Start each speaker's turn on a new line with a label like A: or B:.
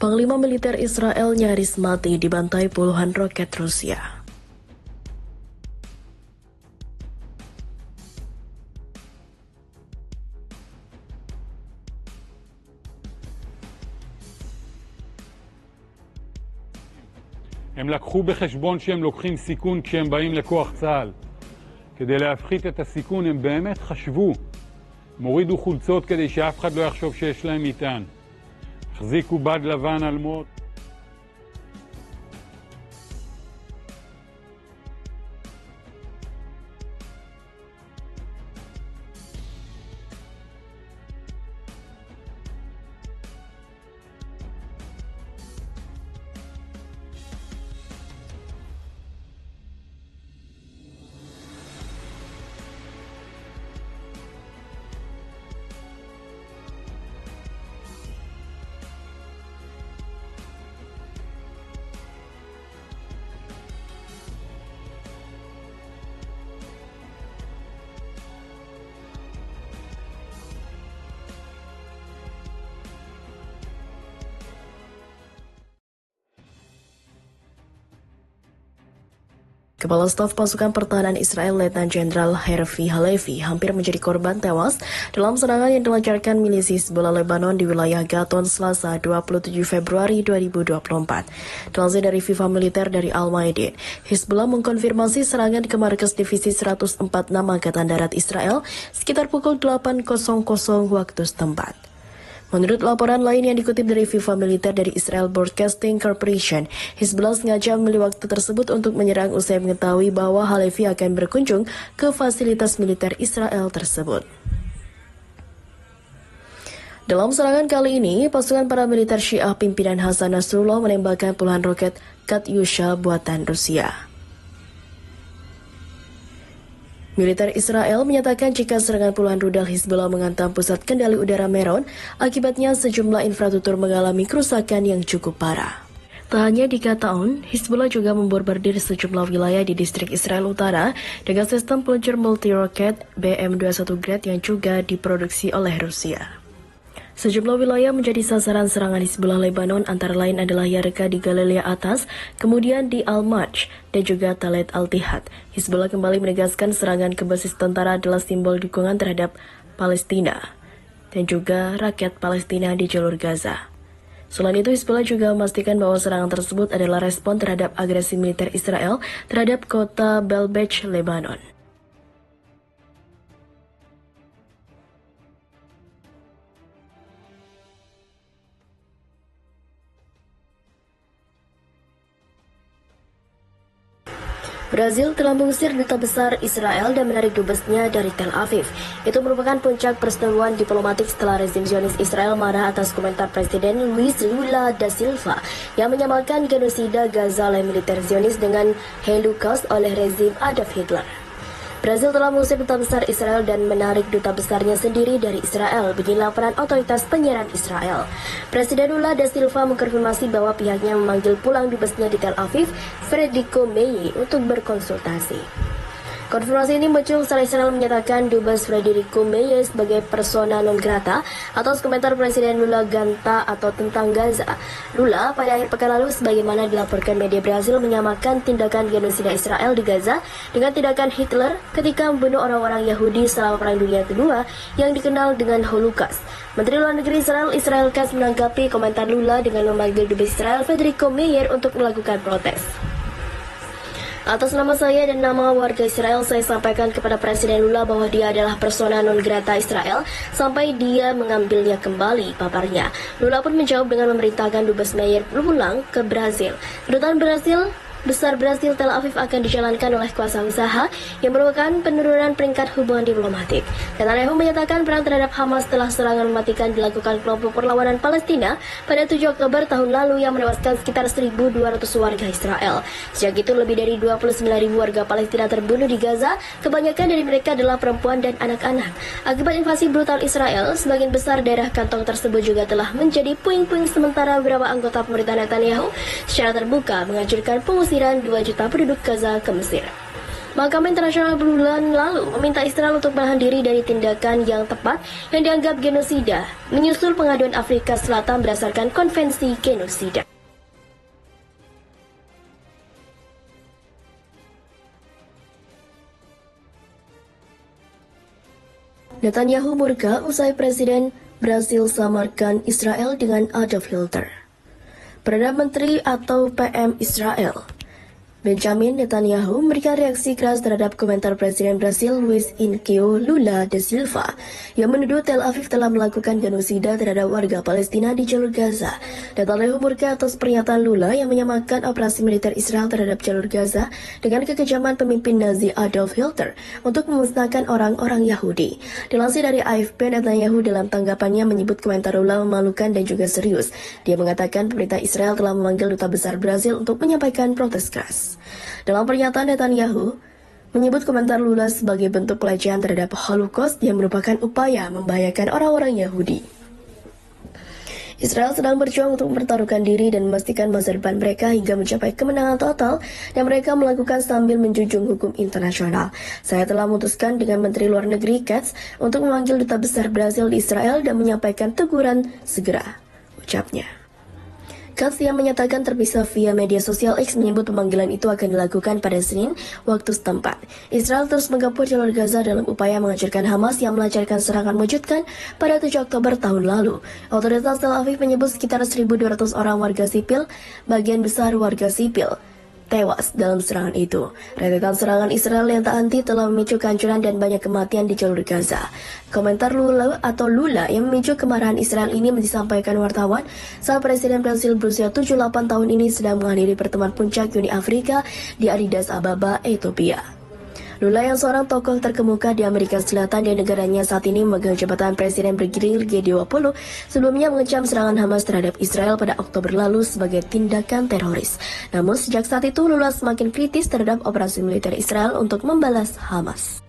A: Panglima militer Israel nyaris mati dibantai puluhan roket Rusia.
B: הם לקחו בחשבון שהם לוקחים סיכון כשהם באים לכוח צה"ל. כדי להפחית את הסיכון הם באמת חשבו. הם הורידו חולצות כדי שאף אחד לא יחשוב שיש להם מטען. החזיקו בד לבן על מות.
A: Kepala Staf Pasukan Pertahanan Israel Letnan Jenderal Hervi Halevi hampir menjadi korban tewas dalam serangan yang dilancarkan milisi Hizbullah Lebanon di wilayah Gaton Selasa 27 Februari 2024. Dilansir dari FIFA Militer dari Al-Maidin, Hizbullah mengkonfirmasi serangan ke markas Divisi 146 Angkatan Darat Israel sekitar pukul 8.00 waktu setempat. Menurut laporan lain yang dikutip dari FIFA Militer dari Israel Broadcasting Corporation, Hizbullah sengaja memilih waktu tersebut untuk menyerang usai mengetahui bahwa Halevi akan berkunjung ke fasilitas militer Israel tersebut. Dalam serangan kali ini, pasukan paramiliter Syiah pimpinan Hasan Nasrullah menembakkan puluhan roket Katyusha buatan Rusia. Militer Israel menyatakan jika serangan puluhan rudal Hizbullah menghantam pusat kendali udara Meron, akibatnya sejumlah infrastruktur mengalami kerusakan yang cukup parah. Tak hanya di Gaton, Hizbullah juga memborbardir sejumlah wilayah di distrik Israel Utara dengan sistem peluncur multi-roket BM-21 Grad yang juga diproduksi oleh Rusia. Sejumlah wilayah menjadi sasaran serangan Hizbullah Lebanon, antara lain adalah Yarka di Galilea Atas, kemudian di Al-Majd, dan juga Talet Al-Tihad. Hizbullah kembali menegaskan serangan ke basis tentara adalah simbol dukungan terhadap Palestina dan juga rakyat Palestina di jalur Gaza. Selain itu, Hizbullah juga memastikan bahwa serangan tersebut adalah respon terhadap agresi militer Israel terhadap kota Belbech, Lebanon. Brazil telah mengusir duta besar Israel dan menarik dubesnya dari Tel Aviv. Itu merupakan puncak perseteruan diplomatik setelah rezim Zionis Israel marah atas komentar Presiden Luiz Lula da Silva yang menyamakan genosida Gaza oleh militer Zionis dengan Holocaust oleh rezim Adolf Hitler. Brazil telah mengusir duta besar Israel dan menarik duta besarnya sendiri dari Israel, begini laporan otoritas penyiaran Israel. Presiden Lula da Silva mengkonfirmasi bahwa pihaknya memanggil pulang dubesnya di Tel Aviv, Frederico Meyer, untuk berkonsultasi. Konfirmasi ini muncul setelah Israel menyatakan Dubes Frederico Meyer sebagai persona non grata atas komentar Presiden Lula Ganta atau tentang Gaza. Lula pada akhir pekan lalu, sebagaimana dilaporkan media Brazil, menyamakan tindakan genosida Israel di Gaza dengan tindakan Hitler ketika membunuh orang-orang Yahudi selama Perang Dunia Kedua yang dikenal dengan Holocaust. Menteri Luar Negeri Israel Katz menanggapi komentar Lula dengan memanggil Dubes Israel Frederico Meyer untuk melakukan protes. Atas nama saya dan nama warga Israel, saya sampaikan kepada Presiden Lula bahwa dia adalah persona non grata Israel sampai dia mengambilnya kembali, paparnya. Lula pun menjawab dengan memerintahkan Dubes Meyer pulang ke Brazil. Kedutaan Besar Brazil Tel Aviv akan dijalankan oleh kuasa usaha yang merupakan penurunan peringkat hubungan diplomatik. Netanyahu menyatakan perang terhadap Hamas setelah serangan mematikan dilakukan kelompok perlawanan Palestina pada 7 Oktober tahun lalu yang menewaskan sekitar 1.200 warga Israel. Sejak itu lebih dari 29.000 warga Palestina terbunuh di Gaza, kebanyakan dari mereka adalah perempuan dan anak-anak. Akibat invasi brutal Israel, sebagian besar daerah kantong tersebut juga telah menjadi puing-puing sementara beberapa anggota pemerintah Netanyahu secara terbuka menganjurkan pengusiran 2 juta penduduk Gaza ke Mesir. Mahkamah Internasional bulan lalu meminta Israel untuk menahan diri dari tindakan yang tepat yang dianggap genosida, menyusul pengaduan Afrika Selatan berdasarkan konvensi genosida. Netanyahu murka usai Presiden Brasil samakan Israel dengan Adolf Hitler. Perdana Menteri atau PM Israel, Benjamin Netanyahu, memberikan reaksi keras terhadap komentar Presiden Brasil Luiz Inácio Lula da Silva yang menuduh Tel Aviv telah melakukan genosida terhadap warga Palestina di jalur Gaza. Netanyahu murka atas pernyataan Lula yang menyamakan operasi militer Israel terhadap jalur Gaza dengan kekejaman pemimpin Nazi Adolf Hitler untuk memusnahkan orang-orang Yahudi. Dilansir dari AFP, Netanyahu dalam tanggapannya menyebut komentar Lula memalukan dan juga serius. Dia mengatakan pemerintah Israel telah memanggil duta besar Brasil untuk menyampaikan protes keras. Dalam pernyataan, Netanyahu menyebut komentar Lula sebagai bentuk pelecehan terhadap Holocaust yang merupakan upaya membahayakan orang-orang Yahudi. Israel sedang berjuang untuk mempertaruhkan diri dan memastikan masa depan mereka hingga mencapai kemenangan total yang mereka melakukan sambil menjunjung hukum internasional. Saya telah memutuskan dengan Menteri Luar Negeri Katz untuk memanggil duta besar Brasil di Israel dan menyampaikan teguran segera, ucapnya. Katz yang menyatakan terpisah via media sosial X menyebut pemanggilan itu akan dilakukan pada Senin waktu setempat. Israel terus menggempur jalur Gaza dalam upaya menghancurkan Hamas yang melancarkan serangan mengejutkan pada 7 Oktober tahun lalu. Otoritas Tel Aviv menyebut sekitar 1.200 orang warga sipil, bagian besar warga sipil, tewas dalam serangan itu. Rentetan serangan Israel yang tak henti telah memicu kehancuran dan banyak kematian di jalur Gaza. Komentar Lula yang memicu kemarahan Israel ini disampaikan wartawan saat Presiden Brasil berusia 78 tahun ini sedang menghadiri pertemuan puncak Uni Afrika di Addis Ababa, Ethiopia. Lula yang seorang tokoh terkemuka di Amerika Selatan dan negaranya saat ini memegang jabatan Presiden bergilir G20 sebelumnya mengecam serangan Hamas terhadap Israel pada Oktober lalu sebagai tindakan teroris. Namun sejak saat itu Lula semakin kritis terhadap operasi militer Israel untuk membalas Hamas.